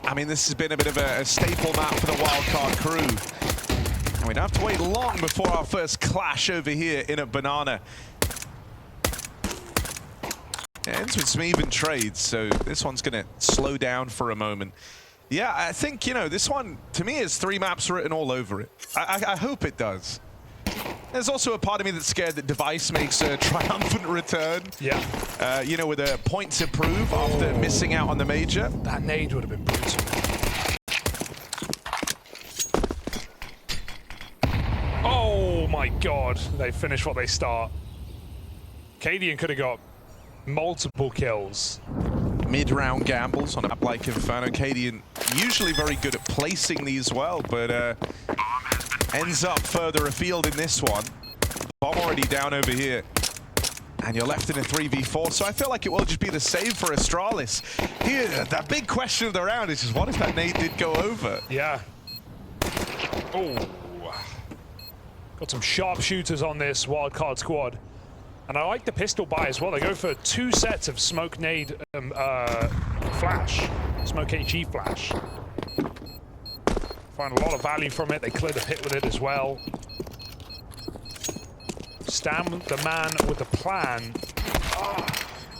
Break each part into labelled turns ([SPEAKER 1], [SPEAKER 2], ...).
[SPEAKER 1] I mean, this has been a bit of a staple map for the Wildcard crew. And we don't have to wait long before our first clash over here in a banana. It ends with some even trades, so this one's going to slow down for a moment. Yeah, I think, you know, this one, to me, is 3 maps written all over it. I hope it does. There's also a part of me that's scared that Device makes a triumphant return.
[SPEAKER 2] Yeah.
[SPEAKER 1] You know, with a point to prove after missing out on the major.
[SPEAKER 2] That nade would have been brutal. Oh my god, they finish what they start. Cadian could have got multiple kills.
[SPEAKER 1] Mid-round gambles on a map like Inferno. Cadian usually very good at placing these well, but ends up further afield in this one. Bomb already down over here. And you're left in a 3v4, so I feel like it will just be the save for Astralis. Here, that big question of the round is just, what if that nade did go over?
[SPEAKER 2] Yeah. Oh. Got some sharpshooters on this wildcard squad. And I like the pistol buy as well. They go for 2 sets of smoke nade flash. Smoke HE flash. Find a lot of value from it. They clear the pit with it as well. Stam, the man with the plan.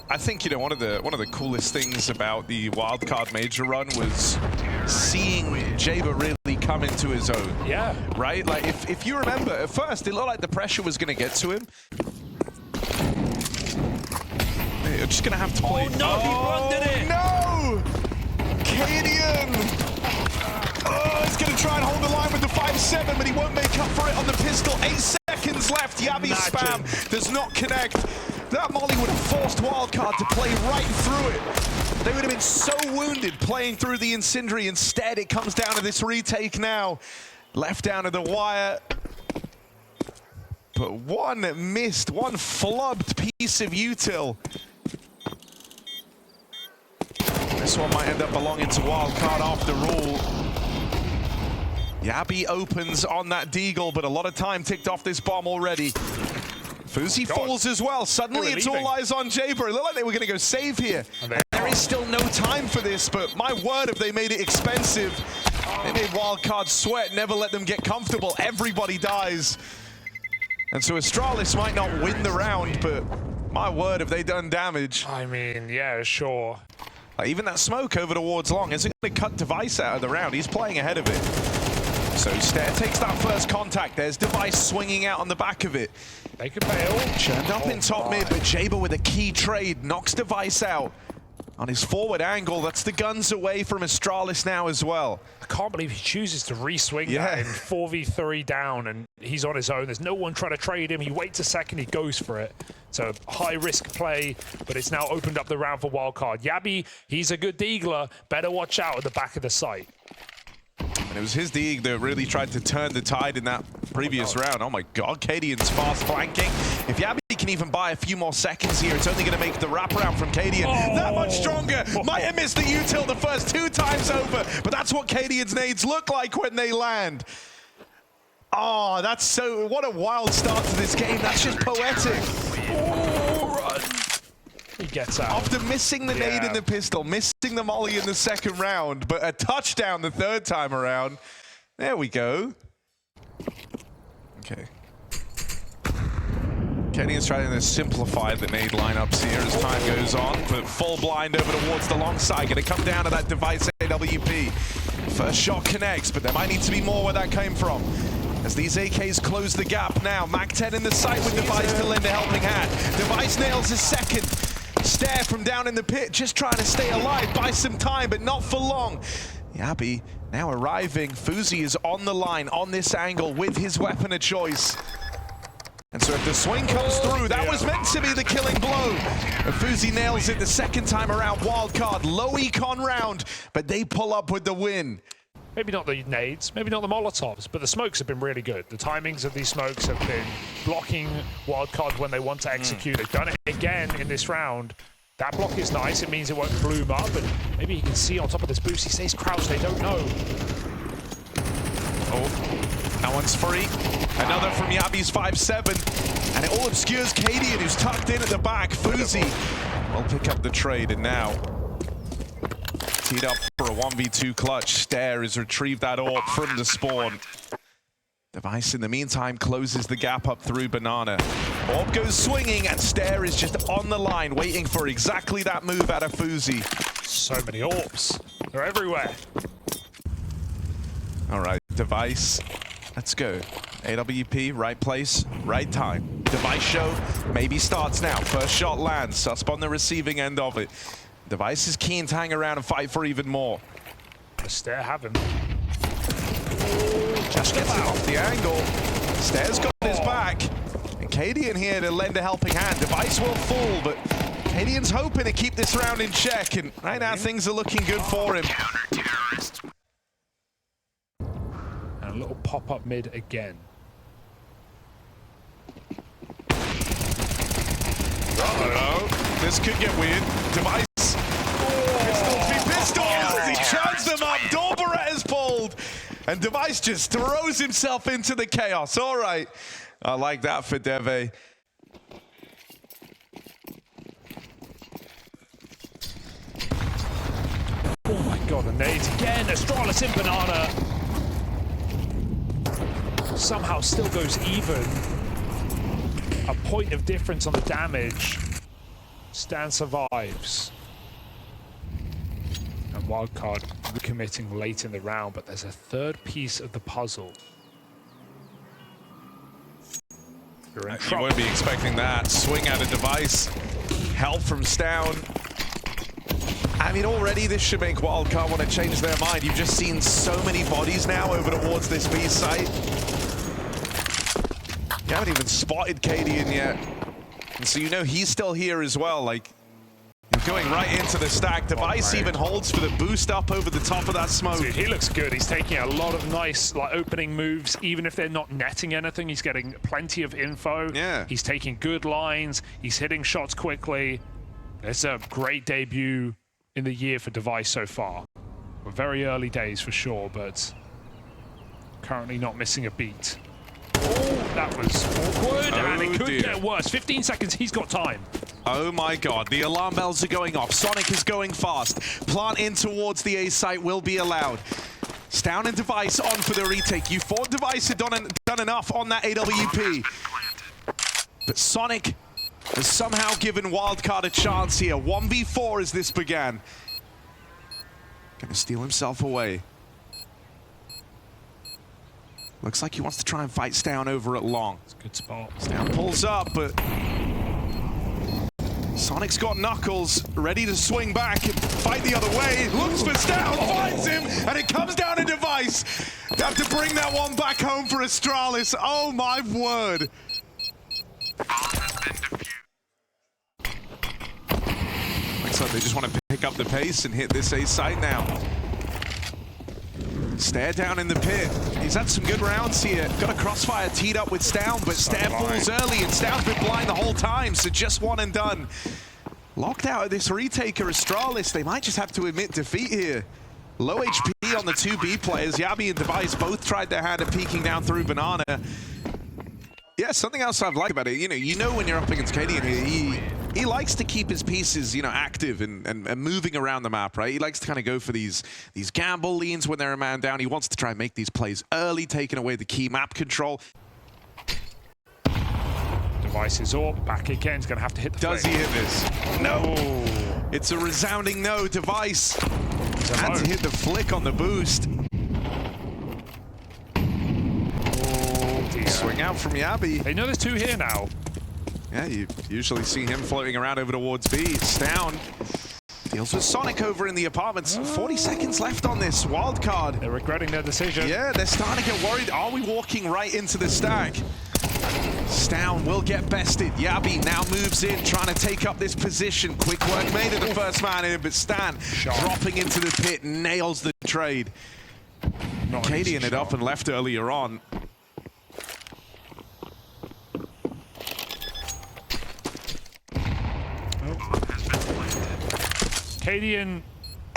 [SPEAKER 1] I think, you know, one of the coolest things about the wildcard major run was seeing Jaber really come into his own.
[SPEAKER 2] Yeah.
[SPEAKER 1] Right? Like, if you remember, at first, it looked like the pressure was going to get to him. You're just going to have to play.
[SPEAKER 2] Oh, no, he runded it!
[SPEAKER 1] No! Cadian! Oh, he's going to try and hold the line with the 5-7, but he won't make up for it on the pistol. 8 seconds left. Yabi spam does not connect. That molly would have forced Wildcard to play right through it. They would have been so wounded playing through the Incendiary. Instead, it comes down to this retake now. Left down to the wire. But one missed, one flubbed piece of util. This one might end up belonging to Wildcard after all. Yabi opens on that deagle, but a lot of time ticked off this bomb already. Fuzi falls as well. Suddenly it's all eyes on Jaber. It looked like they were going to go save here. There is still no time for this, but my word, if they made it expensive. They made Wildcard sweat, never let them get comfortable. Everybody dies. And so Astralis might not win the round, but my word, have they done damage.
[SPEAKER 2] I mean, yeah, sure.
[SPEAKER 1] Like, even that smoke over towards Long isn't going to cut Device out of the round. He's playing ahead of it. So Stair takes that first contact. There's Device swinging out on the back of it.
[SPEAKER 2] They could bail.
[SPEAKER 1] Churned up in top mid, but Jaber with a key trade knocks Device out. On his forward angle, that's the guns away from Astralis now as well.
[SPEAKER 2] I can't believe he chooses to re-swing that in 4v3 down, and he's on his own. There's no one trying to trade him. He waits a second, he goes for it. So high-risk play, but it's now opened up the round for Wildcard. Yabi, he's a good deagler. Better watch out at the back of the site.
[SPEAKER 1] And it was his Deeg that really tried to turn the tide in that previous round. Oh my god, Cadian's fast flanking. If Yabi can even buy a few more seconds here, it's only going to make the wraparound from Cadian that much stronger. Might have missed the util the first 2 times over, but that's what Cadian's nades look like when they land. Oh, that's so... What a wild start to this game. That's just poetic.
[SPEAKER 2] Oh, run. He gets out.
[SPEAKER 1] After missing the nade in the pistol, missing the molly in the second round, but a touchdown the 3rd time around. There we go. Okay. Kenny's trying to simplify the nade lineups here as time goes on, but full blind over towards the long side. Going to come down to that Device AWP. First shot connects, but there might need to be more where that came from. As these AKs close the gap now. Mac 10 in the sight with Device to lend a helping hand. Device nails his second. Stare from down in the pit, just trying to stay alive, buy some time, but not for long. Yabi now arriving. Fuzi is on the line, on this angle, with his weapon of choice. And so if the swing comes through, that was meant to be the killing blow. And Fuzi nails it the 2nd time around. Wildcard, low econ round, but they pull up with the win.
[SPEAKER 2] Maybe not the nades, maybe not the Molotovs, but the smokes have been really good. The timings of these smokes have been blocking Wildcard when they want to execute. They've done it again in this round. That block is nice. It means it won't bloom up, and maybe he can see on top of this boost. He stays crouched. They don't know.
[SPEAKER 1] Oh, that one's free. Another from Yabi's 5-7. And it all obscures Cadian, who's tucked in at the back. Fuzi will pick up the trade, and now Teed up for a 1v2 clutch. Stare has retrieved that AWP from the spawn. Device, in the meantime, closes the gap up through Banana. AWP goes swinging, and Stare is just on the line, waiting for exactly that move out of Fuzi.
[SPEAKER 2] So many AWPs. They're everywhere.
[SPEAKER 1] All right, Device, let's go. AWP, right place, right time. Device show maybe starts now. First shot lands, Susp on the receiving end of it. Device is keen to hang around and fight for even more.
[SPEAKER 2] The Stare have him.
[SPEAKER 1] Just gets it off the angle. Stare's got his back. And Cadian here to lend a helping hand. Device will fall, but Cadian's hoping to keep this round in check. And right now, things are looking good for him.
[SPEAKER 2] And a little pop-up mid again.
[SPEAKER 1] Uh-oh. This could get weird. Device. Pistols be pistols. He chugs them up. Door barrette is pulled. And Device just throws himself into the chaos. All right. I like that for Deve.
[SPEAKER 2] Oh my god, a nade again. Astralis in Banana. Somehow still goes even. A point of difference on the damage. Stan survives. And Wildcard recommitting late in the round, but there's a third piece of the puzzle. You're in
[SPEAKER 1] You
[SPEAKER 2] trouble.
[SPEAKER 1] won't be expecting that. Swing out of Device. Help from Stown. I mean, already this should make Wildcard want to change their mind. You've just seen so many bodies now over towards this B site. You haven't even spotted Cadian yet. And so you know he's still here as well. Like, you're going right into the stack. Device even holds for the boost up over the top of that smoke.
[SPEAKER 2] Dude, he looks good. He's taking a lot of nice opening moves. Even if they're not netting anything, he's getting plenty of info.
[SPEAKER 1] Yeah.
[SPEAKER 2] He's taking good lines. He's hitting shots quickly. It's a great debut in the year for Device so far. We're very early days for sure, but currently not missing a beat. Oh, that was awkward, and it could get worse. 15 seconds, he's got time.
[SPEAKER 1] Oh my god, the alarm bells are going off. Sonic is going fast. Plant in towards the A site will be allowed. Stown and Device on for the retake. You thought Device had done enough on that AWP. But Sonic has somehow given Wildcard a chance here. 1v4 as this began. Gonna steal himself away. Looks like he wants to try and fight Stown over at long.
[SPEAKER 2] It's a good spot.
[SPEAKER 1] Stown pulls up, but Sonic's got Knuckles, ready to swing back and fight the other way. Looks for Stown, finds him, and it comes down to Device. They have to bring that one back home for Astralis. Oh my word. Looks like they just want to pick up the pace and hit this A site now. Stare down in the pit. He's had some good rounds here. Got a crossfire teed up with Stown, but Stare falls early, and Stown's been blind the whole time, so just one and done. Locked out of this retaker, Astralis. They might just have to admit defeat here. Low HP on the 2B players. Yabi and Device both tried their hand at peeking down through Banana. Yeah, something else I've liked about it, you know when you're up against Cadian here, he likes to keep his pieces, active and moving around the map, right? He likes to kind of go for these gamble leans when they're a man down. He wants to try and make these plays early, taking away the key map control.
[SPEAKER 2] Device is up, back again. He's going to have to hit the
[SPEAKER 1] Does he hit this? No! It's a resounding no. Device had to hit the flick on the boost. Swing out from Yabi.
[SPEAKER 2] They know there's two here now.
[SPEAKER 1] Yeah, you usually see him floating around over towards B. Stown deals with Sonic over in the apartments. 40 seconds left on this Wildcard.
[SPEAKER 2] They're regretting their decision.
[SPEAKER 1] Yeah, they're starting to get worried. Are we walking right into the stack? Stown will get bested. Yabi now moves in, trying to take up this position. Quick work made of the first man in, but Stan dropping into the pit, nails the trade. Cadian it up and left earlier on.
[SPEAKER 2] Cadian,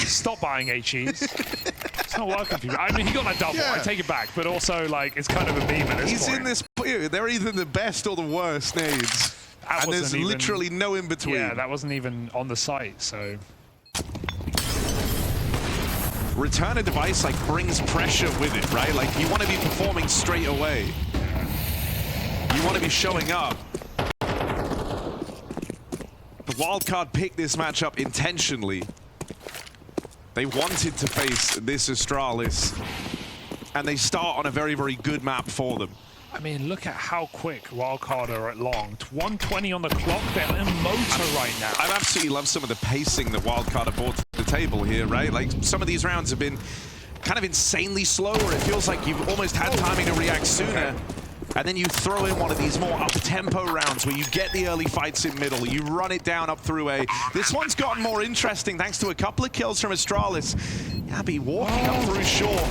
[SPEAKER 2] stop buying HEs. It's not working for you. I mean, he got that double.
[SPEAKER 1] Yeah.
[SPEAKER 2] I take it back. But also, it's kind of a meme at this
[SPEAKER 1] He's
[SPEAKER 2] point.
[SPEAKER 1] in this. They're either the best or the worst nades. And there's literally no in between.
[SPEAKER 2] Yeah, that wasn't even on the site, so.
[SPEAKER 1] return a device like brings pressure with it, right? Like you want to be performing straight away. You want to be showing up. The Wildcard picked this matchup intentionally. They wanted to face this Astralis, and they start on a very, very good map for them.
[SPEAKER 2] I mean, look at how quick Wildcard are at long. 120 on the clock, they're in motor right now.
[SPEAKER 1] I absolutely love some of the pacing that Wildcard have brought to the table here, right? Like, some of these rounds have been kind of insanely slow, where it feels like you've almost had timing to react sooner. And then you throw in one of these more up-tempo rounds where you get the early fights in middle, you run it down up through A. This one's gotten more interesting thanks to a couple of kills from Astralis. Yabby walking up through short.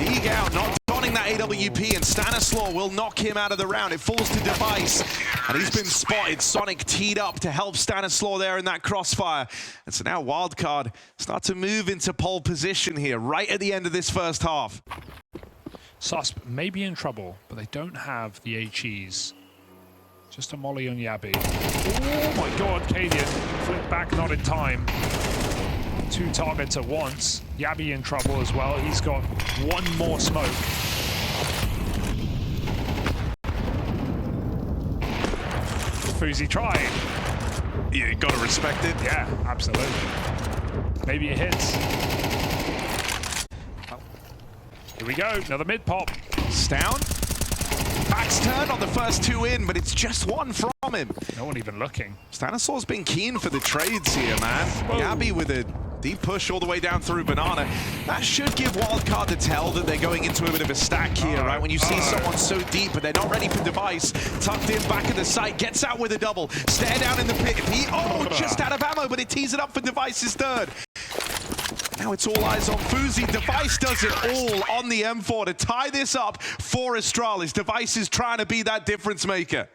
[SPEAKER 1] Dig out, not donning that AWP, and Stanislaw will knock him out of the round. It falls to Device, and he's been spotted. Sonic teed up to help Stanislaw there in that crossfire. And so now Wildcard start to move into pole position here, right at the end of this first half.
[SPEAKER 2] Susp may be in trouble, but they don't have the HEs. Just a molly on Yabby. Oh my god, Cadian flipped back, not in time. 2 targets at once. Yabby in trouble as well. He's got one more smoke. Fuzi tried.
[SPEAKER 1] Yeah, you gotta respect it.
[SPEAKER 2] Yeah, absolutely. Maybe it hits. Here we go, another mid pop.
[SPEAKER 1] Down. Back's turned on the first 2 in, but it's just one from him.
[SPEAKER 2] No one even looking.
[SPEAKER 1] Stanislaw's been keen for the trades here, man.
[SPEAKER 2] Whoa.
[SPEAKER 1] Yabby with a deep push all the way down through Banana. That should give Wildcard the tell that they're going into a bit of a stack here, right? When you see someone so deep, but they're not ready for Device. Tucked in back of the site, gets out with a double. Stare down in the pit. Just out of ammo, but it tees it up for Device's third. Now it's all eyes on Fuzi. Device does it all on the M4 to tie this up for Astralis. Device is trying to be that difference maker.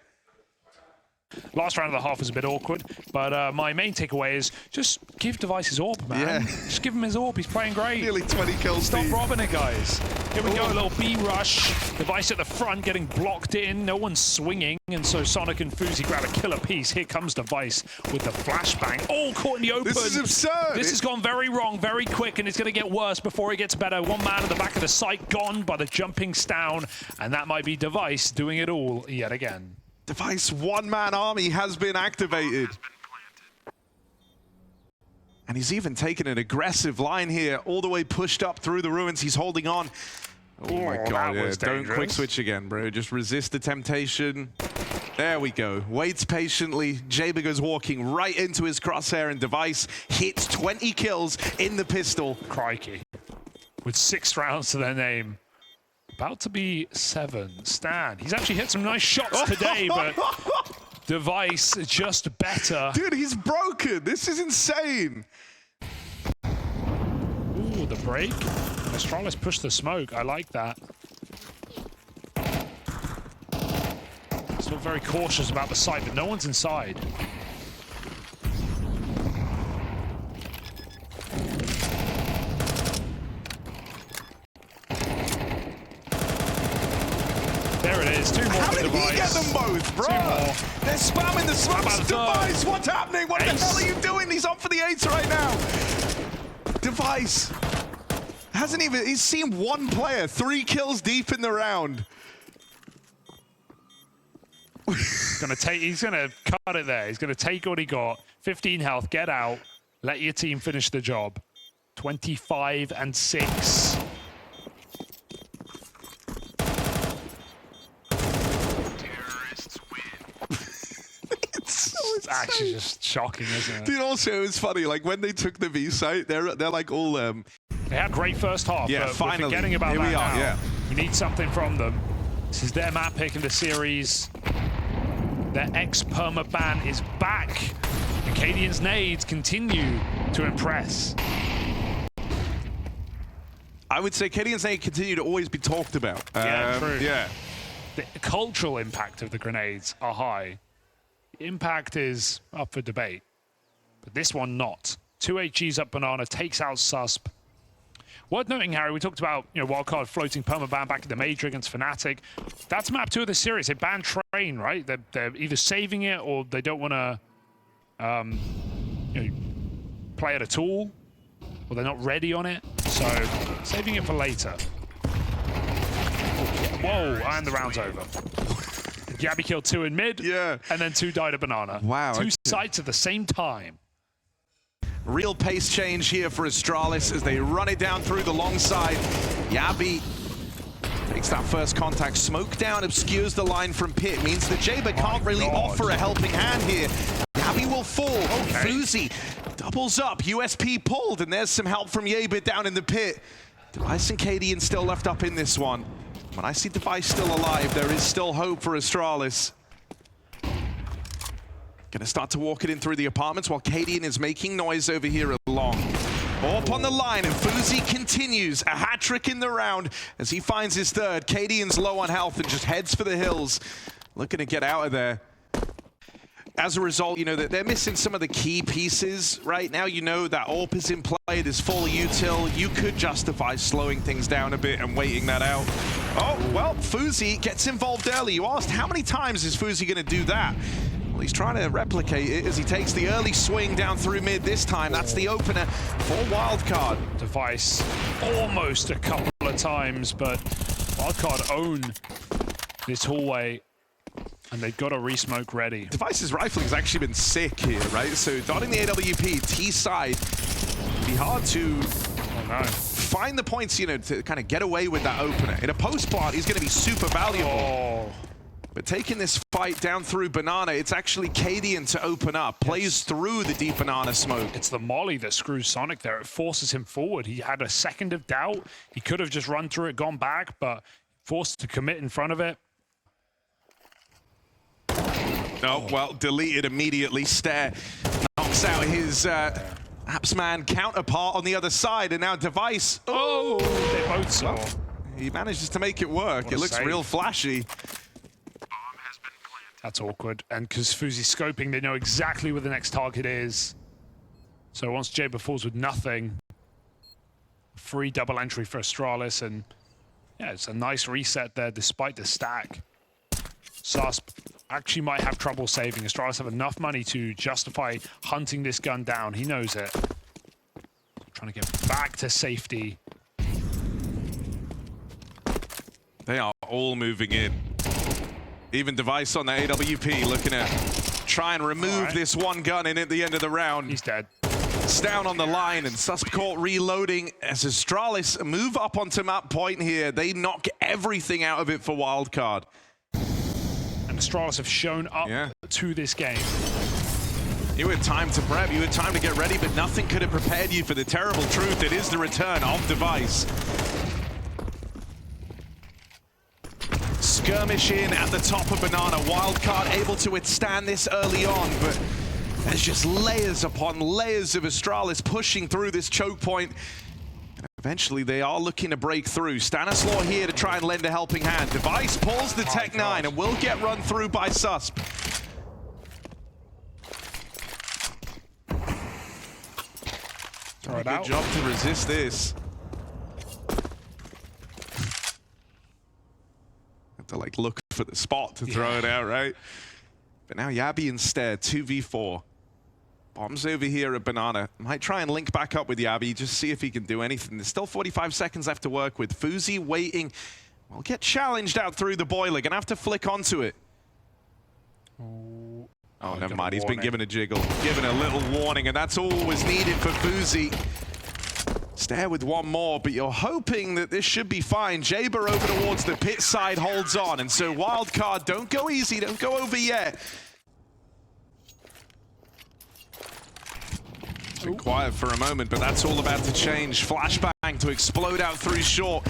[SPEAKER 2] Last round of the half was a bit awkward, but my main takeaway is just give Device his AWP, man.
[SPEAKER 1] Yeah.
[SPEAKER 2] Just give him his AWP, he's playing great.
[SPEAKER 1] Nearly 20 kills.
[SPEAKER 2] Stop robbing it, guys. Here we go, a little B rush. Device at the front getting blocked in, no one's swinging, and so Sonic and Fuzi grab a killer piece. Here comes Device with the flashbang. Oh, caught in the open.
[SPEAKER 1] This is absurd.
[SPEAKER 2] This has gone very wrong, very quick, and it's going to get worse before it gets better. One man at the back of the site gone by the jumping Stown, and that might be Device doing it all yet again.
[SPEAKER 1] Device one-man army has been activated. And he's even taken an aggressive line here, all the way pushed up through the ruins. He's holding on. Oh my god, yeah. Don't quick switch again, bro. Just resist the temptation. There we go. Waits patiently. Jaber goes walking right into his crosshair, and Device hits 20 kills in the pistol.
[SPEAKER 2] Crikey. With 6 rounds to their name. About to be 7. Stan. He's actually hit some nice shots today, but Device just better.
[SPEAKER 1] Dude, he's broken. This is insane.
[SPEAKER 2] Ooh, the break. Astralis pushed the smoke. I like that. Still very cautious about the site, but no one's inside. There it is, 2 more
[SPEAKER 1] How
[SPEAKER 2] for
[SPEAKER 1] did
[SPEAKER 2] Device.
[SPEAKER 1] he get them both, bro?
[SPEAKER 2] 2 more.
[SPEAKER 1] They're spamming the smokes. Device, what's happening? What the hell are you doing? He's up for the 8 right now. Device hasn't even, he's seen one player, 3 kills deep in the round.
[SPEAKER 2] He's gonna cut it there. He's gonna take what he got. 15 health, get out. Let your team finish the job. 25 and 6. It's actually just shocking, isn't it?
[SPEAKER 1] Dude, also it was funny. Like when they took the V site, they're like all
[SPEAKER 2] They had a great first half.
[SPEAKER 1] yeah.
[SPEAKER 2] But
[SPEAKER 1] Finally,
[SPEAKER 2] we're forgetting about
[SPEAKER 1] here
[SPEAKER 2] that
[SPEAKER 1] we are.
[SPEAKER 2] now.
[SPEAKER 1] Yeah,
[SPEAKER 2] We need something from them. This is their map pick in the series. Their ex-perma ban is back. And Cadian's nades continue to impress.
[SPEAKER 1] I would say Katie and Snake continue to always be talked about.
[SPEAKER 2] Yeah, true.
[SPEAKER 1] Yeah.
[SPEAKER 2] The cultural impact of the grenades are high. The impact is up for debate. But this one not. 2 HGs up Banana, takes out Susp. Worth noting, Harry, we talked about Wildcard floating permaban back in the Major against Fnatic. That's map 2 of the series. They banned Train, right? They're either saving it or they don't want to play it at all, or they're not ready on it. So, saving it for later. Whoa, and the round's over. Yabby killed 2 in mid, and then 2 died at banana.
[SPEAKER 1] Wow.
[SPEAKER 2] 2 sites at the same time.
[SPEAKER 1] Real pace change here for Astralis as they run it down through the long side. Yabby takes that first contact. Smoke down obscures the line from pit. Means the Jaber can't really offer a helping hand here. Yabby will fall. Fuzi doubles up. USP pulled, and there's some help from Jaber down in the pit. Device and Cadian still left up in this one. When I see Device still alive, there is still hope for Astralis. Gonna start to walk it in through the apartments while Cadian is making noise over here at long. Up on the line, and Fuzi continues. A hat trick in the round as he finds his third. Cadian's low on health and just heads for the hills, looking to get out of there. As a result, you know, that they're missing some of the key pieces right now. You know that AWP is in play, there's full util. You could justify slowing things down a bit and waiting that out. Oh, well, Fuzi gets involved early. You asked, how many times is Fuzi going to do that? Well, he's trying to replicate it as he takes the early swing down through mid this time. That's the opener for Wildcard.
[SPEAKER 2] Device almost a couple of times, but Wildcard own this hallway. And they've got a re-smoke ready.
[SPEAKER 1] Device's rifling has actually been sick here, right? So dotting the AWP, T side, be hard to find the points, you know, to kind of get away with that opener. In a post plot, he's going to be super valuable. But taking this fight down through banana, it's actually Cadian to open up. Plays through the deep banana smoke.
[SPEAKER 2] It's the molly that screws Sonic there. It forces him forward. He had a second of doubt. He could have just run through it, gone back, but forced to commit in front of it.
[SPEAKER 1] Oh, well, deleted immediately. Stare knocks out his Appsman counterpart on the other side, and now Device.
[SPEAKER 2] Oh, they both saw.
[SPEAKER 1] Well, he manages to make it work. It looks
[SPEAKER 2] save.
[SPEAKER 1] real flashy.
[SPEAKER 2] That's awkward. And because Fuzi's scoping, they know exactly where the next target is. So once Jaber falls with nothing, free double entry for Astralis, and yeah, it's a nice reset there despite the stack. Susp actually might have trouble saving. Astralis have enough money to justify hunting this gun down. He knows it. Trying to get back to safety.
[SPEAKER 1] They are all moving in. Even Device on the AWP looking to try and remove this one gun in at the end of the round.
[SPEAKER 2] He's dead.
[SPEAKER 1] It's down on the line, and Susp caught reloading as Astralis move up onto map point here. They knock everything out of it for Wildcard.
[SPEAKER 2] Astralis have shown up to this game.
[SPEAKER 1] You had time to prep, you had time to get ready, but nothing could have prepared you for the terrible truth that is the return of Device. Skirmish in at the top of banana. Wildcard able to withstand this early on, but there's just layers upon layers of Astralis pushing through this choke point. Eventually, they are looking to break through. Stanislaw here to try and lend a helping hand. Device pulls the Tech 9 and will get run through by Susp. Good job to resist this. Have to like look for the spot to throw it out, right? But now Yabby instead, 2v4. Bombs over here at banana. Might try and link back up with Yabby, just see if he can do anything. There's still 45 seconds left to work with. Fuzi waiting. Will get challenged out through the boiler. Gonna have to flick onto it. Oh, never mind. He's been given a jiggle. Given a little warning, and that's all was needed for Fuzi. Stare with one more, but you're hoping that this should be fine. Jaber over towards the pit side holds on, and so Wildcard, don't go easy, don't go over yet. It's been quiet for a moment, but that's all about to change. Flashbang to explode out through short.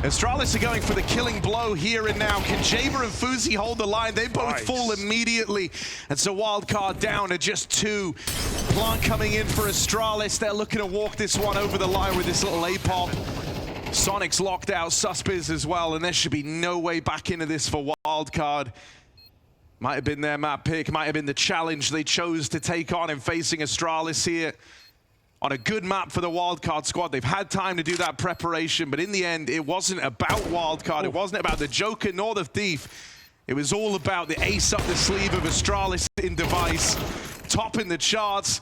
[SPEAKER 1] Astralis are going for the killing blow here and now. Can Jaber and Fuzi hold the line? They both fall immediately. And so Wildcard down to just 2. Plant coming in for Astralis. They're looking to walk this one over the line with this little A-pop. Sonic's locked out, Susp is as well, and there should be no way back into this for Wildcard. Might have been their map pick, might have been the challenge they chose to take on in facing Astralis here. On a good map for the Wildcard squad. They've had time to do that preparation, but in the end, it wasn't about Wildcard. It wasn't about the Joker nor the Thief. It was all about the ace up the sleeve of Astralis in Device, topping the charts.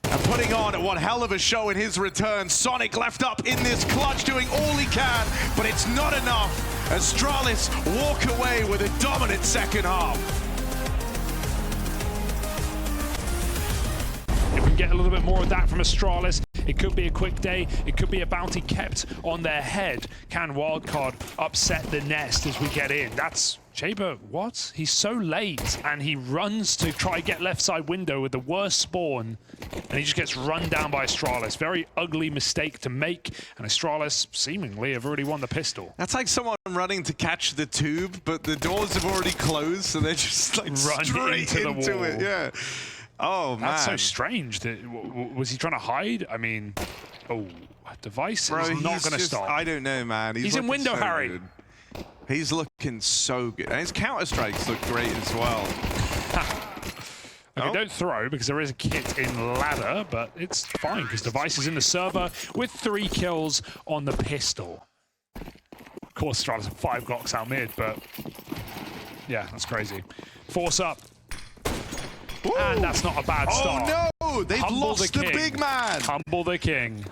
[SPEAKER 1] And putting on one hell of a show in his return. Sonic left up in this clutch, doing all he can, but it's not enough. Astralis walk away with a dominant second half.
[SPEAKER 2] If we can get a little bit more of that from Astralis, it could be a quick day. It could be a bounty kept on their head. Can Wildcard upset the nest as we get in? That's Jaber, what? He's so late, and he runs to try get left side window with the worst spawn, and he just gets run down by Astralis. Very ugly mistake to make, and Astralis seemingly have already won the pistol.
[SPEAKER 1] That's like someone running to catch the tube, but the doors have already closed, so they're just like
[SPEAKER 2] Run
[SPEAKER 1] straight
[SPEAKER 2] into the wall.
[SPEAKER 1] it. Yeah. Oh, man.
[SPEAKER 2] That's so strange. Was he trying to hide? I mean, oh, device
[SPEAKER 1] Bro,
[SPEAKER 2] is not going to
[SPEAKER 1] just,
[SPEAKER 2] stop.
[SPEAKER 1] I don't know, man.
[SPEAKER 2] He's in window,
[SPEAKER 1] so
[SPEAKER 2] Harry.
[SPEAKER 1] Good. He's looking so good. And his counter-strikes look great as well.
[SPEAKER 2] Okay, don't throw, because there is a kit in ladder, but it's fine, because device is in the server with 3 kills on the pistol. Of course, Astralis have 5 Glocks out mid, but yeah, that's crazy. Force up. Ooh. And that's not a bad start.
[SPEAKER 1] Oh no! They've lost the big man!
[SPEAKER 2] Humble the king.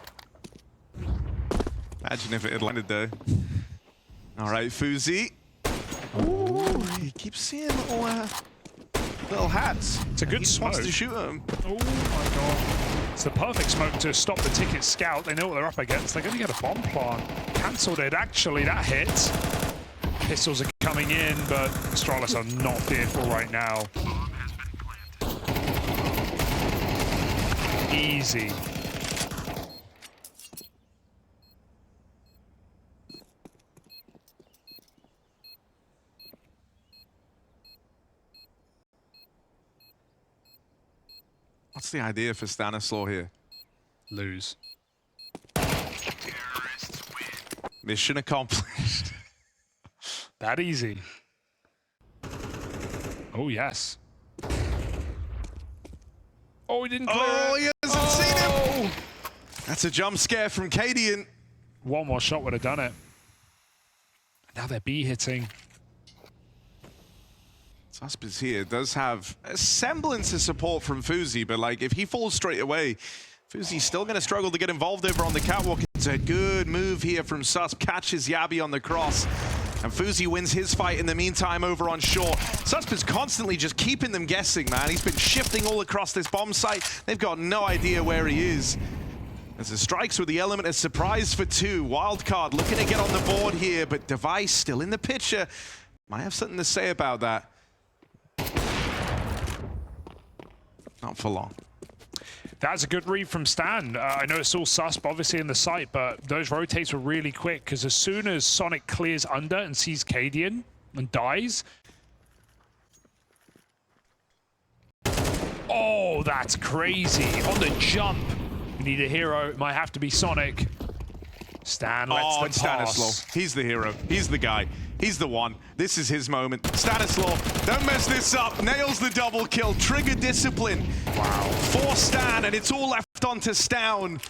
[SPEAKER 1] Imagine if it had landed though. All right, Fuzi. Ooh, he keeps seeing little hats.
[SPEAKER 2] It's a good smoke.
[SPEAKER 1] He wants to shoot him.
[SPEAKER 2] Oh my god. It's the perfect smoke to stop the ticket scout. They know what they're up against. They're going to get a bomb plant. Cancelled it. Actually, that hit. Pistols are coming in, but Astralis are not fearful right now. Easy.
[SPEAKER 1] What's the idea for Stanislaw here?
[SPEAKER 2] Lose.
[SPEAKER 1] Mission accomplished.
[SPEAKER 2] That easy. Oh, yes. Oh, he didn't clear
[SPEAKER 1] Oh,
[SPEAKER 2] it.
[SPEAKER 1] he hasn't seen him. That's a jump scare from Cadian.
[SPEAKER 2] One more shot would have done it. Now they're B hitting.
[SPEAKER 1] Susp here does have a semblance of support from Fuzi, but like if he falls straight away, Fuzi's still going to struggle to get involved over on the catwalk. It's a good move here from Susp, catches Yabi on the cross, and Fuzi wins his fight in the meantime over on shore. Susp is constantly just keeping them guessing, man. He's been shifting all across this bomb site. They've got no idea where he is. As it strikes with the element of surprise for 2. Wildcard looking to get on the board here, but Device still in the picture. Might have something to say about that. Not for long.
[SPEAKER 2] That's a good read from Stan. I know it's all Susp, obviously, in the site, but those rotates were really quick, because as soon as Sonic clears under and sees Cadian and dies... Oh, that's crazy. On the jump. We need a hero. It might have to be Sonic. Stan lets them pass.
[SPEAKER 1] Stanislaw. He's the hero. He's the guy. He's the one. This is his moment. Stanislaw, don't mess this up. Nails the double kill. Trigger discipline.
[SPEAKER 2] Wow.
[SPEAKER 1] For Stan, and it's all left on to Stown.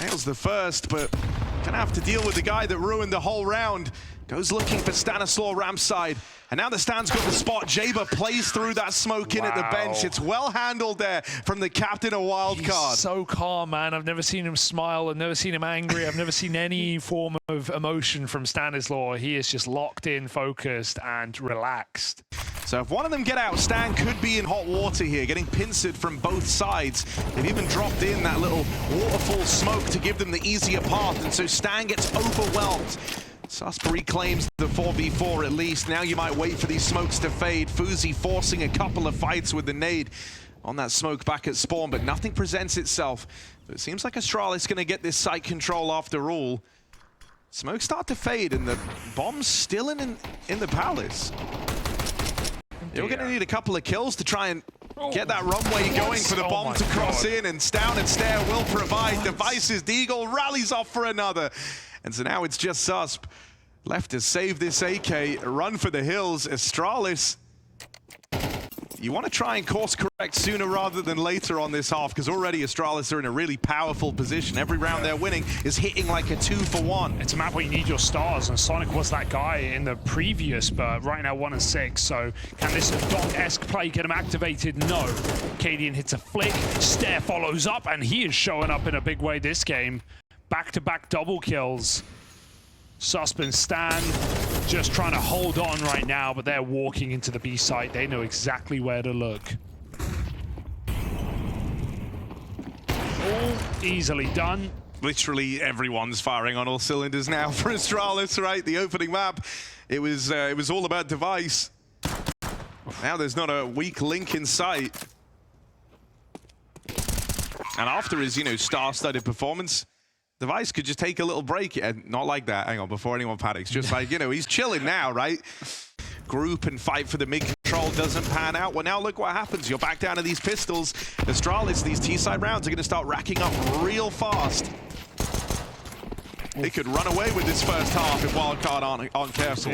[SPEAKER 1] Nails the first, but gonna have to deal with the guy that ruined the whole round. Goes looking for Stanislaw ramp side. And now the Stan's got the spot. Jaber plays through that smoke in at the bench. It's well handled there from the captain of Wildcard.
[SPEAKER 2] He's so calm, man. I've never seen him smile. I've never seen him angry. I've never seen any form of emotion from Stanislaw. He is just locked in, focused, and relaxed.
[SPEAKER 1] So if one of them get out, Stan could be in hot water here, getting pincered from both sides. They've even dropped in that little waterfall smoke to give them the easier path, and so Stan gets overwhelmed. Susp reclaims the 4v4 at least. Now you might wait for these smokes to fade. Fuzi forcing a couple of fights with the nade on that smoke back at spawn, but nothing presents itself. But it seems like Astralis going to get this site control after all. Smokes start to fade, and the bomb's still in the palace. You're going to need a couple of kills to try and get that runway going for the bomb to cross in, and Stown and Stair will provide. Devices, Deagle rallies off for another. And so now it's just Susp left to save this AK, run for the hills. Astralis You want to try and course correct sooner rather than later on this half, because already Astralis are in a really powerful position. Every round they're winning is hitting like a 2-for-1.
[SPEAKER 2] It's a map where you need your stars, and Sonic was that guy in the previous, but right now 1 and 6. So can this Doc-esque play get him activated? No. Cadian hits a flick, Stare follows up, and he is showing up in a big way this game. Back-to-back double kills. Susp and Stan just trying to hold on right now, but they're walking into the B site. They know exactly where to look. All easily done.
[SPEAKER 1] Literally everyone's firing on all cylinders now for Astralis, right? The opening map, it was all about device. Now there's not a weak link in sight. And after his, star-studded performance, Device could just take a little break, and not like that. Hang on, before anyone panics. Just like, he's chilling now, right? Group and fight for the mid control doesn't pan out. Well, now look what happens. You're back down to these pistols. Astralis, these T-side rounds are going to start racking up real fast. They could run away with this first half if Wildcard aren't careful.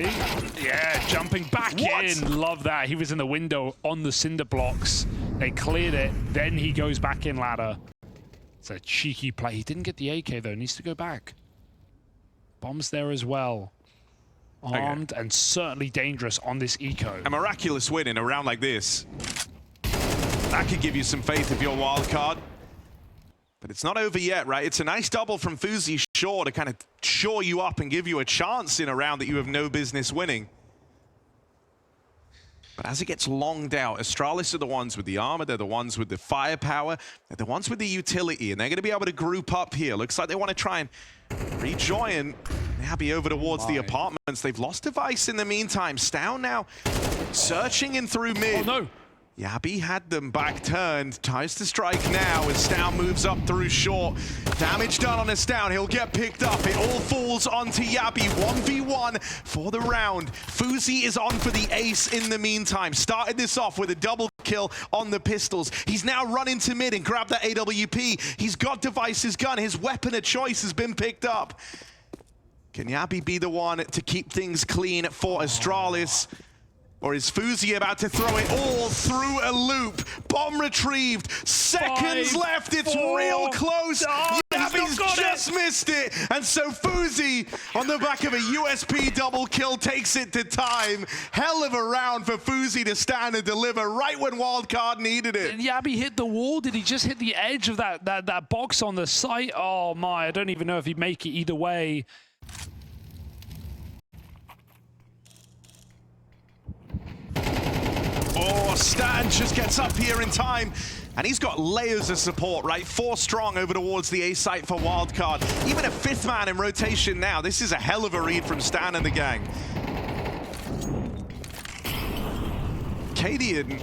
[SPEAKER 2] Yeah, jumping back in. Love that. He was in the window on the cinder blocks. They cleared it. Then he goes back in ladder. It's a cheeky play. He didn't get the AK, though. Needs to go back. Bombs there as well. Armed and certainly dangerous on this eco.
[SPEAKER 1] A miraculous win in a round like this. That could give you some faith if you're Wildcard. But it's not over yet, right? It's a nice double from Fuzi Shaw to kind of shore you up and give you a chance in a round that you have no business winning. But as it gets longed out, Astralis are the ones with the armor, they're the ones with the firepower, they're the ones with the utility, and they're going to be able to group up here. Looks like they want to try and rejoin. Now be over towards the apartments. They've lost Device in the meantime. Stown now searching in through mid.
[SPEAKER 2] Oh no!
[SPEAKER 1] Yabi had them back turned. Tries to strike now as Stown moves up through short. Damage done on Stown. He'll get picked up. It all falls onto Yabi. 1v1 for the round. Fuzi is on for the ace in the meantime. Started this off with a double kill on the pistols. He's now run into mid and grabbed that AWP. He's got Device's gun. His weapon of choice has been picked up. Can Yabi be the one to keep things clean for Astralis? Or is Fuzi about to throw it all through a loop? Bomb retrieved. Seconds left. It's real close. Yabi's just missed it. And so Fuzi, on the back of a USP double kill, takes it to time. Hell of a round for Fuzi to stand and deliver right when Wildcard needed it.
[SPEAKER 2] Did Yabi hit the wall? Did he just hit the edge of that box on the site? Oh my, I don't even know if he'd make it either way.
[SPEAKER 1] Oh, Stan just gets up here in time. And he's got layers of support, right? 4 strong over towards the A site for Wildcard. Even a 5th man in rotation now. This is a hell of a read from Stan and the gang. Cadian,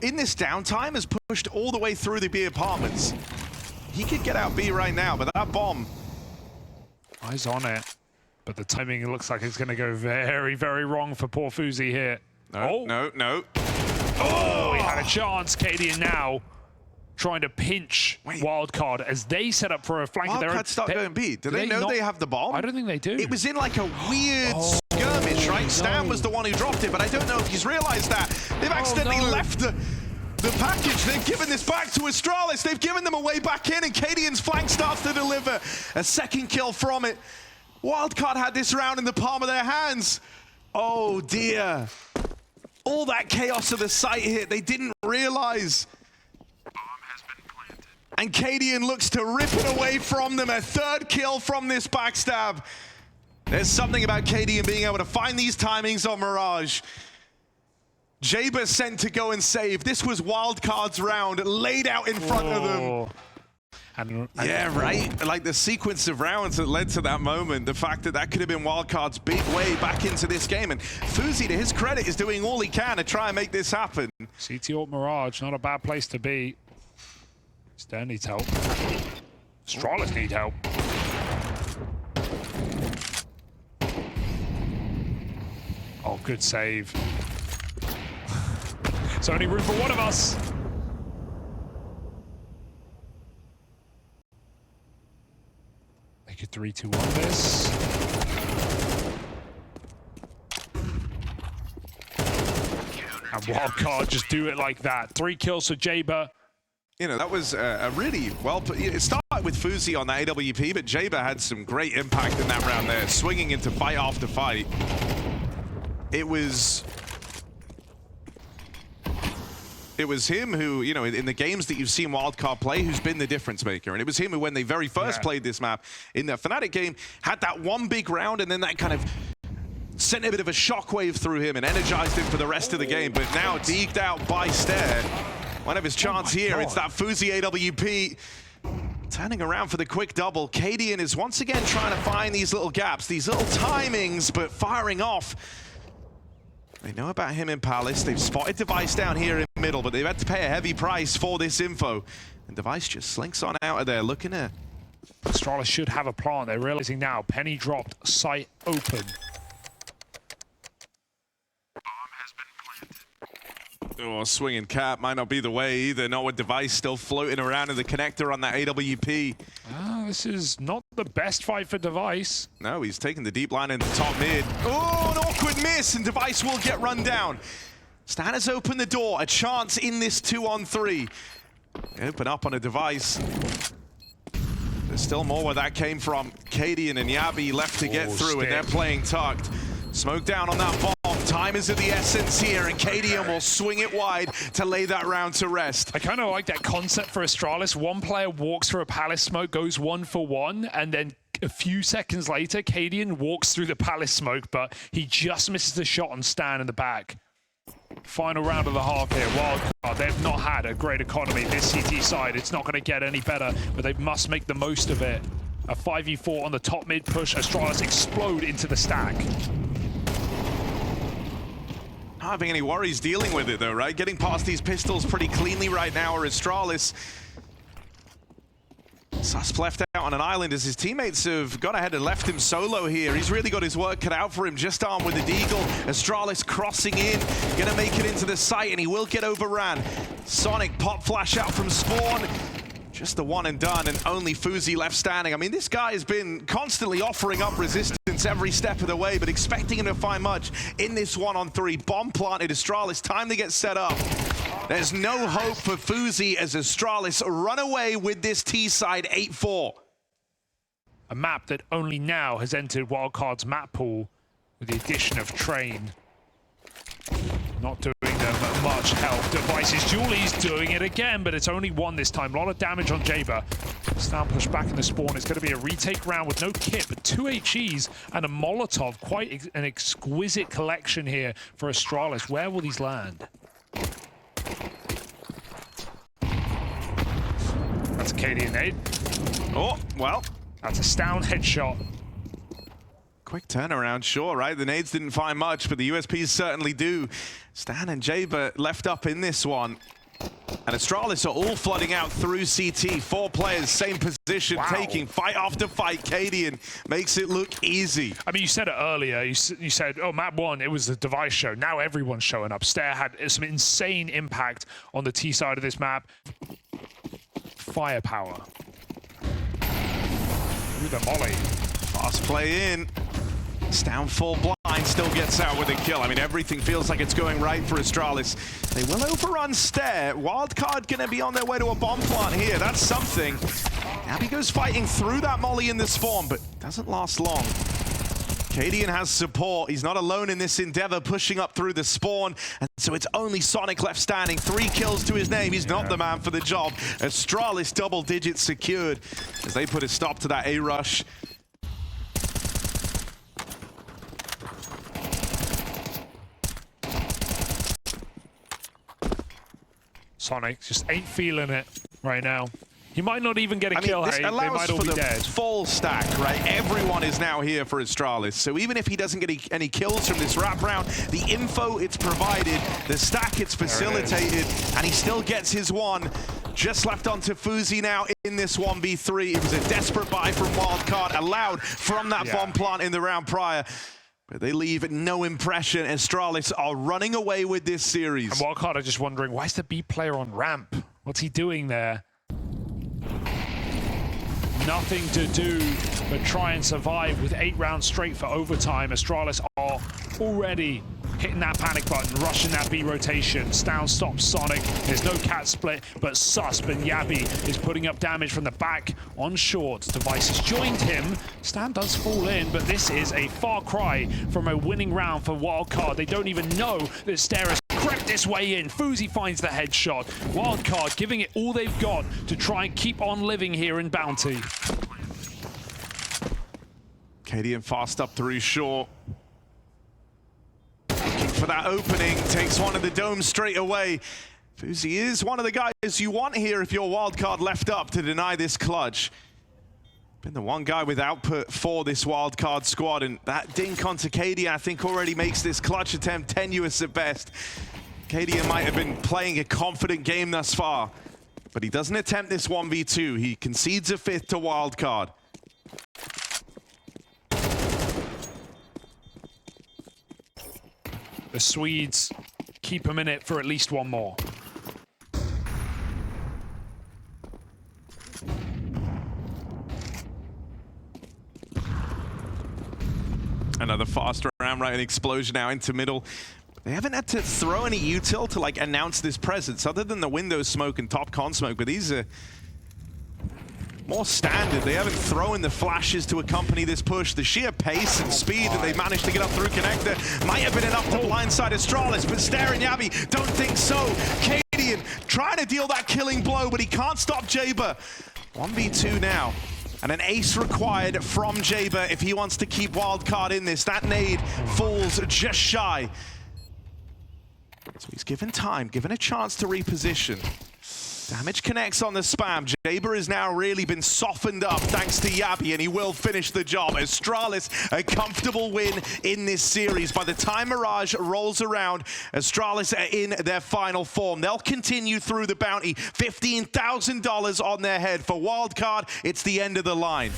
[SPEAKER 1] in this downtime, has pushed all the way through the B apartments. He could get out B right now, but that bomb...
[SPEAKER 2] Eyes on it. But the timing looks like it's going to go very, very wrong for poor Fuzi here.
[SPEAKER 1] No.
[SPEAKER 2] Oh, he had a chance. Cadian now trying to pinch Wildcard as they set up for a flank.
[SPEAKER 1] Wildcard start going B. Do they know they have the bomb?
[SPEAKER 2] I don't think they do.
[SPEAKER 1] It was in like a weird skirmish, right? Stan was the one who dropped it, but I don't know if he's realized that. They've accidentally left the package. They've given this back to Astralis. They've given them a way back in, and Cadian's flank starts to deliver. A second kill from it. Wildcard had this round in the palm of their hands. Oh dear. All that chaos of the site hit, they didn't realize. Bomb has been planted. And Cadian looks to rip it away from them. A 3rd kill from this backstab. There's something about Cadian being able to find these timings on Mirage. Jaber sent to go and save. This was Wildcard's round, laid out in front of them. Yeah, right. Like the sequence of rounds that led to that moment, the fact that that could have been Wildcard's big way back into this game. And Fuzi, to his credit, is doing all he can to try and make this happen.
[SPEAKER 2] CT Alt Mirage, not a bad place to be. Stern needs help. Astralis need help. Oh, good save. There's only room for one of us. Make it 3-2-1 this. And Wildcard just do it like that. 3 kills for Jaber.
[SPEAKER 1] You know, that was a really well put. It started with Fuzi on that AWP, but Jaber had some great impact in that round there, swinging into fight after fight. It was him who, you know, in the games that you've seen Wildcard play, who's been the difference maker. And it was him who, when they very first played this map in the Fnatic game, had that one big round, and then that kind of sent a bit of a shockwave through him and energized him for the rest of the game. But now deked out by Stair. One of his chance here, it's that Fuzi AWP turning around for the quick double. Cadian is once again trying to find these little gaps, these little timings, but firing off. They know about him in Palace. They've spotted Device down here in middle, but they've had to pay a heavy price for this info. And Device just slinks on out of there, looking at...
[SPEAKER 2] Astralis should have a plan. They're realizing now. Penny dropped, sight open.
[SPEAKER 1] Oh, swinging cap might not be the way either. Not with Device still floating around in the connector on that AWP.
[SPEAKER 2] This is not the best fight for Device.
[SPEAKER 1] No, he's taking the deep line into top mid. Oh, an awkward miss, and Device will get run down. Stan has opened the door, a chance in this 2-on-3. Open up on a Device. There's still more where that came from. Cadian and Yabi left to get through, and they're playing tucked. Smoke down on that bomb. Time is of the essence here, and Cadian will swing it wide to lay that round to rest.
[SPEAKER 2] I kind of like that concept for Astralis. One player walks through a Palace smoke, goes 1-for-1, and then a few seconds later, Cadian walks through the Palace smoke, but he just misses the shot on Stan in the back. Final round of the half here. Wildcard, they've not had a great economy this CT side. It's not going to get any better, but they must make the most of it. A 5v4 on the top mid push. Astralis explode into the stack.
[SPEAKER 1] Not having any worries dealing with it though, right? Getting past these pistols pretty cleanly right now are Astralis. Sus left out on an island as his teammates have gone ahead and left him solo here. He's really got his work cut out for him, just armed with the deagle. Astralis crossing in, gonna make it into the site, and he will get overran. Sonic pop flash out from spawn. Just the one and done, and only Fuzi left standing. I mean, this guy has been constantly offering up resistance every step of the way, but expecting him to find much in this 1-on-3. Bomb planted, Astralis, time to get set up. There's no hope for Fuzi as Astralis run away with this T-side 8-4.
[SPEAKER 2] A map that only now has entered Wildcard's map pool with the addition of Train. Not doing them much help. Devices, Julie's doing it again, but it's only one this time. A lot of damage on Jaber. Stan pushed back in the spawn. It's going to be a retake round with no kit, but 2 HEs and a Molotov. Quite an exquisite collection here for Astralis. Where will these land? That's a Cadian nade.
[SPEAKER 1] Oh, well.
[SPEAKER 2] That's a Stan headshot.
[SPEAKER 1] Quick turnaround, sure, right? The nades didn't find much, but the USPs certainly do. Stan and Jaber left up in this one. And Astralis are all flooding out through CT. 4 players, same position, taking fight after fight. Cadian makes it look easy.
[SPEAKER 2] I mean, you said it earlier. You said, oh, map 1, it was the Device show. Now everyone's showing up. Stair had some insane impact on the T side of this map. Firepower. Ooh, the molly.
[SPEAKER 1] Fast play in. Stan full blind, still gets out with a kill. I mean, everything feels like it's going right for Astralis. They will overrun Stair. Wildcard gonna be on their way to a bomb plant here. That's something. Abby goes fighting through that molly in the spawn, but doesn't last long. Cadian has support. He's not alone in this endeavor, pushing up through the spawn. And so it's only Sonic left standing. 3 kills to his name. He's not the man for the job. Astralis double digits secured as they put a stop to that A-rush.
[SPEAKER 2] Sonic just ain't feeling it right now. He might not even get a kill, hey, they might all be dead.
[SPEAKER 1] Full stack, right? Everyone is now here for Astralis. So even if he doesn't get any kills from this wrap round, the info it's provided, the stack it's facilitated, and he still gets his one. Just left onto Fuzi now in this 1v3. It was a desperate buy from Wildcard, allowed from that bomb plant in the round prior. But they leave no impression. Astralis are running away with this series.
[SPEAKER 2] And Wildcard are just wondering, why is the B player on ramp? What's he doing there? Nothing to do but try and survive with 8 rounds straight for overtime. Astralis are already hitting that panic button, rushing that B rotation. Down stops Sonic. There's no cat split, but Susp and Yabi is putting up damage from the back on short. Device has joined him. Stan does fall in, but this is a far cry from a winning round for Wildcard. They don't even know that Steris crept this way in. Fuzi finds the headshot. Wildcard giving it all they've got to try and keep on living here in Bounty.
[SPEAKER 1] Cadian fast up through short. Looking for that opening, takes one of the domes straight away. Fuzi is one of the guys you want here if you're Wildcard left up to deny this clutch. Been the one guy with output for this Wildcard squad, and that dink onto Cadian I think already makes this clutch attempt tenuous at best. Cadian might have been playing a confident game thus far, but he doesn't attempt this 1v2. He concedes a fifth to Wildcard.
[SPEAKER 2] The Swedes keep him in it for at least one more.
[SPEAKER 1] Another fast round, right? An explosion now into middle. They haven't had to throw any util to like announce this presence, other than the window smoke and top con smoke, but these are more standard. They haven't thrown the flashes to accompany this push. The sheer pace and speed that they managed to get up through connector might have been enough to blindside Astralis, but Stare and Yabi don't think so. Cadian trying to deal that killing blow, but he can't stop Jaber. 1v2 now. And an ace required from Jaber if he wants to keep Wildcard in this. That nade falls just shy. So he's given time, given a chance to reposition. Damage connects on the spam. Jaber has now really been softened up thanks to Yabi, and he will finish the job. Astralis, a comfortable win in this series. By the time Mirage rolls around, Astralis are in their final form. They'll continue through the bounty. $15,000 on their head. For Wildcard, it's the end of the line.